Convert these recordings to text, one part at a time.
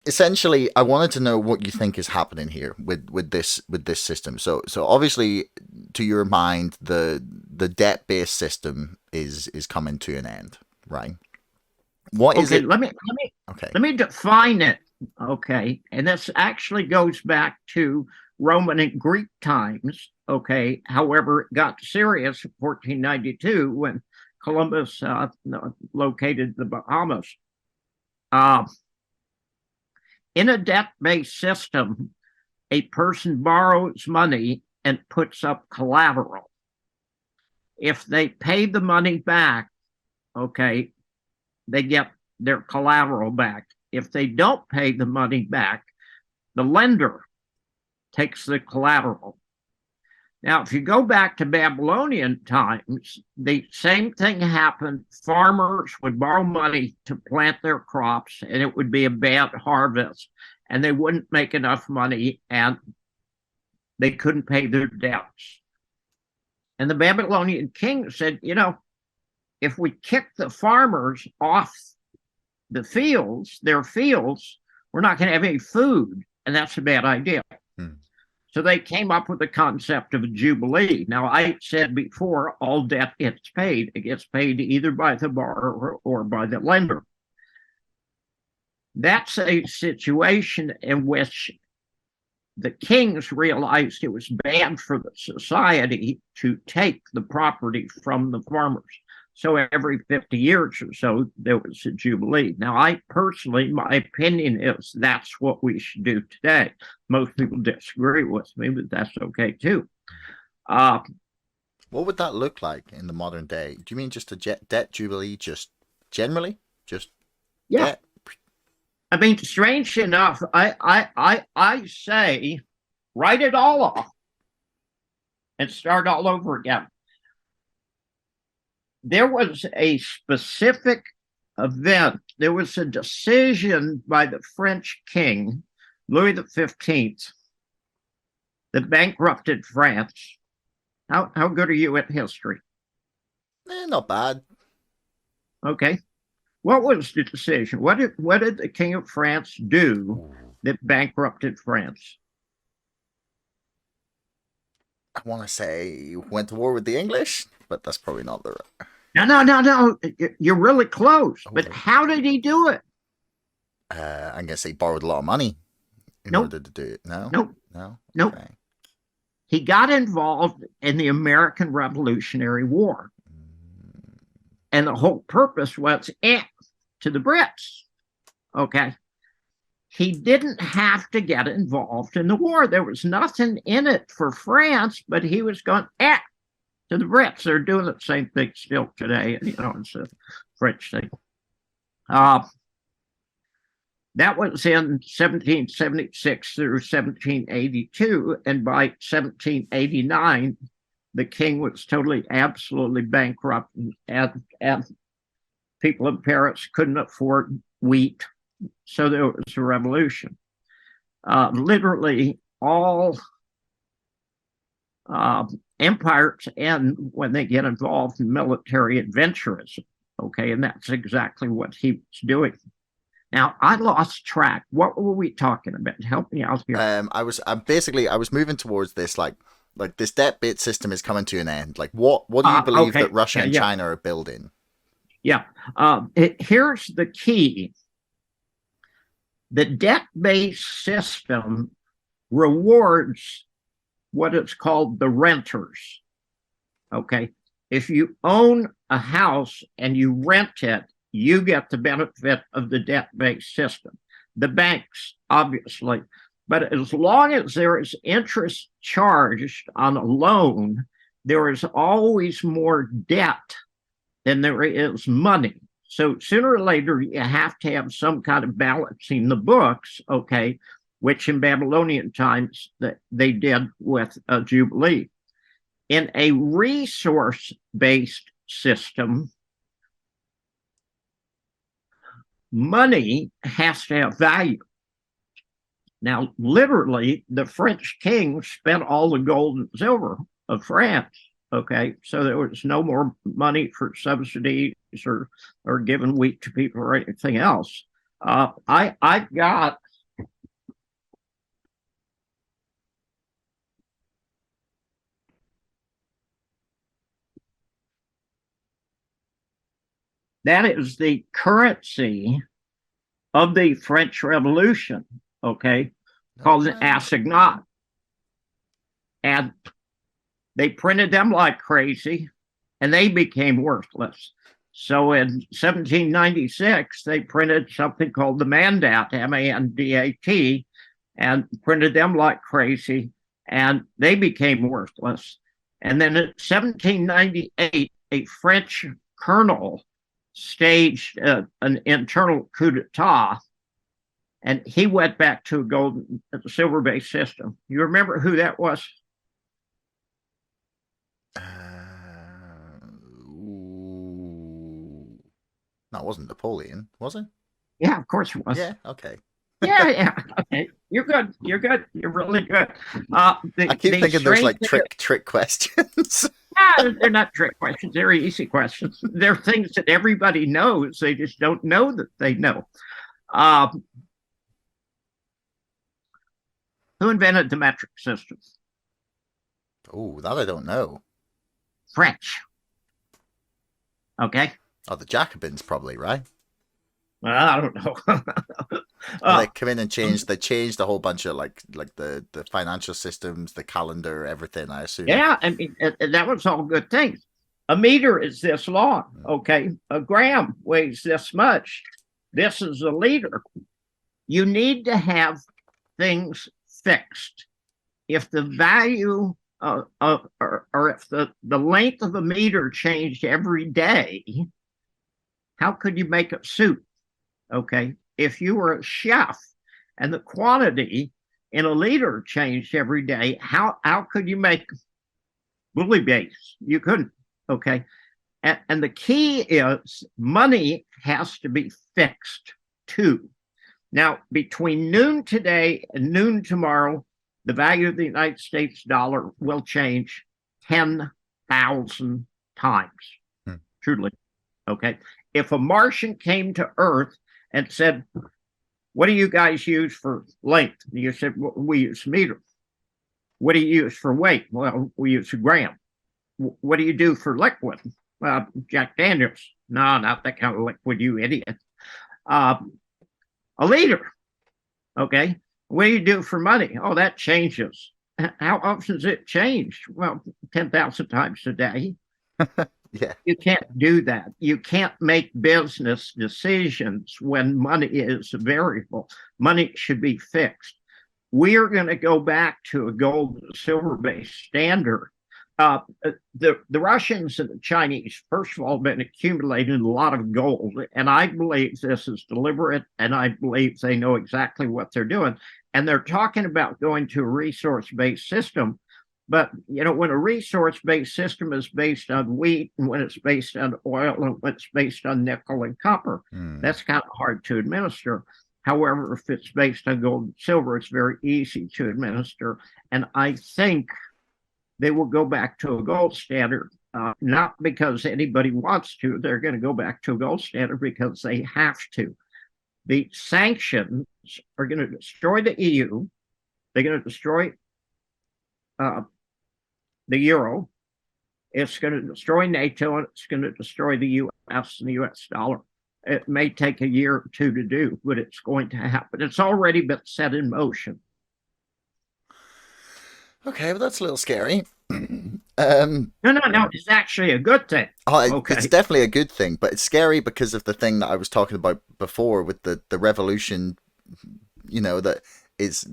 essentially, I wanted to know what you think is happening here with this system. So obviously, to your mind, the debt based system is coming to an end, right? What is Okay, it? let Okay. me define it. Okay, and this actually goes back to Roman and Greek times. Okay, however, it got serious in 1492 when Columbus located the Bahamas. Uh, in a debt-based system, a person borrows money and puts up collateral. If they pay the money back, okay, they get their collateral back. If they don't pay the money back, the lender takes the collateral. Now, if you go back to Babylonian times, the same thing happened. Farmers would borrow money to plant their crops, and it would be a bad harvest, and they wouldn't make enough money, and they couldn't pay their debts. And the Babylonian king said, if we kick the farmers off their fields, we're not going to have any food, and that's a bad idea. Hmm. So they came up with the concept of a jubilee. Now, I said before, all debt gets paid. It gets paid either by the borrower or by the lender. That's a situation in which the kings realized it was bad for the society to take the property from the farmers. So every 50 years or so, there was a jubilee. Now, I personally, my opinion is that's what we should do today. Most people disagree with me, but that's okay too. Uh, What would that look like in the modern day? Do you mean just a debt jubilee, just generally, just yeah, debt? I mean, strange enough, I say write it all off and start all over again. There was a specific event. There was a decision by the French king, Louis the 15th, that bankrupted France. How good are you at history? Not bad. Okay. What was the decision? What did the King of France do that bankrupted France? I want to say went to war with the English, but that's probably not the right. No. You're really close. But Oh, how did he do it? I'm gonna say borrowed a lot of money in Nope, order to do it. No, nope, no. nope. Okay. He got involved in the American Revolutionary War. Mm, And the whole purpose was to the Brits. Okay. He didn't have to get involved in the war. There was nothing in it for France, but he was going to the Brits. They're doing the same thing still today. It's a French thing. Uh, that was in 1776 through 1782. And by 1789, the king was totally, absolutely bankrupt, and people in Paris couldn't afford wheat. So there was a revolution. Literally, all empires end when they get involved in military adventurism. Okay, and that's exactly what he was doing. Now, I lost track. What were we talking about? Help me out here. I was moving towards this like this debt bit system is coming to an end. Like what do you believe that Okay, Russia yeah, and yeah, China are building? yeah. Here's the key: the debt-based system rewards what is called the renters. Okay. If you own a house and you rent it, you get the benefit of the debt based system. The banks, obviously. But as long as there is interest charged on a loan, there is always more debt than there is money. So sooner or later, you have to have some kind of balancing the books, okay, which in Babylonian times that they did with a Jubilee. In a resource based system, money has to have value. Now, literally, the French king spent all the gold and silver of France. Okay, so there was no more money for subsidies or giving wheat to people or anything else. I got That is the currency of the French Revolution, okay, called an Okay. assignat. And they printed them like crazy and they became worthless. So in 1796, they printed something called the Mandat, M-A-N-D-A-T, and printed them like crazy, and they became worthless. And then in 1798, a French colonel staged an internal coup d'etat, and he went back to a gold, silver-based system. You remember who that was? Ooh. That wasn't Napoleon, was it? Yeah, of course it was. Yeah. Okay. Yeah, yeah. Okay. You're good. You're good. You're really good. I keep The thinking there's strange like thing, trick questions. they're not trick questions. They're easy questions. They're things that everybody knows. They just don't know that they know. Um, who invented the metric system? Oh, that I don't know. French. Okay. Oh, the Jacobins probably, right? Well, I don't know. Well, uh, they come in and change. They changed a whole bunch of like the financial systems, the calendar, everything. I assume. yeah, I mean that was all good things. A meter is this long. Okay. A gram weighs this much. This is a liter. You need to have things fixed. If the value or if the length of a meter changed every day, how could you make a soup? Okay. If you were a chef and the quantity in a liter changed every day, how could you make bouillabaisse? You couldn't. Okay. And the key is money has to be fixed too. Now, between noon today and noon tomorrow, the value of the United States dollar will change 10,000 times. Hmm. Truly. Okay. If a Martian came to Earth and said, what do you guys use for length? And you said, well, we use meter. What do you use for weight? Well, we use a gram. What do you do for liquid? Jack Daniels. No, not that kind of liquid, you idiot. Uh, a liter. Okay. What do you do for money? Oh, that changes. How often does it change? Well, 10,000 times a day. Yeah. You can't do that. You can't make business decisions when money is a variable. Money should be fixed. We are going to go back to a gold and silver based standard. The Russians and the Chinese, first of all, have been accumulating a lot of gold, and I believe this is deliberate, and I believe they know exactly what they're doing. And they're talking about going to a resource-based system. But when a resource-based system is based on wheat, and when it's based on oil, and when it's based on nickel and copper, that's kind of hard to administer. However, if it's based on gold and silver, it's very easy to administer. And I think they will go back to a gold standard, not because anybody wants to. They're going to go back to a gold standard because they have to. The sanctions are going to destroy the EU. They're going to destroy the euro. It's going to destroy NATO, and it's going to destroy the U.S. and the U.S. dollar. It may take a year or two to do, but it's going to happen. It's already been set in motion. Okay, well that's a little scary. No. It's actually a good thing. Okay. It's definitely a good thing, but it's scary because of the thing that I was talking about before with the revolution. That it's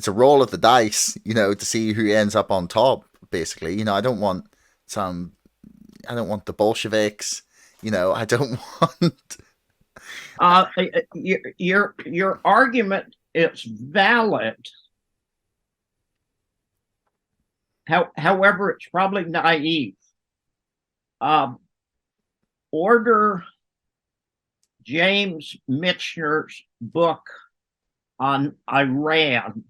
a roll of the dice. To see who ends up on top. Basically, I don't want the Bolsheviks. I don't want. Your argument is valid. However, it's probably naive. Order James Michener's book on Iran,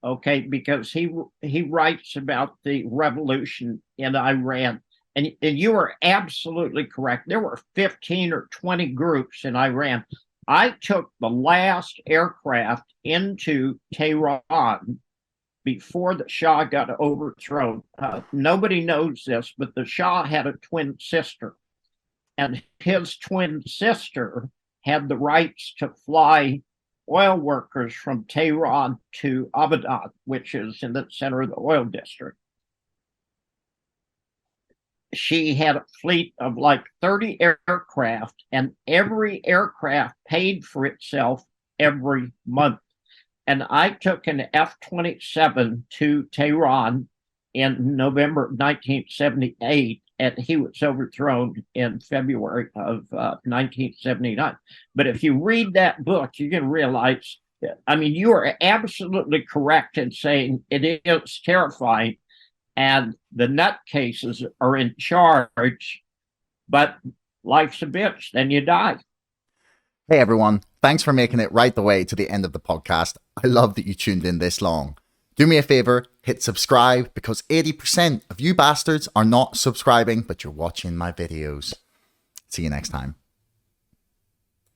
okay, because he writes about the revolution in Iran. And you are absolutely correct. There were 15 or 20 groups in Iran. I took the last aircraft into Tehran before the Shah got overthrown. Nobody knows this, but the Shah had a twin sister. and his twin sister had the rights to fly oil workers from Tehran to Abadan, which is in the center of the oil district. She had a fleet of like 30 aircraft, and every aircraft paid for itself every month. And I took an F-27 to Tehran in November of 1978, and he was overthrown in February of 1979. But if you read that book, you can realize, I mean, you are absolutely correct in saying it is terrifying, and the nutcases are in charge, but life's a bitch, then you die. Hey everyone, thanks for making it right the way to the end of the podcast. I love that you tuned in this long. Do me a favor, hit subscribe, because 80% of you bastards are not subscribing, but you're watching my videos. See you next time.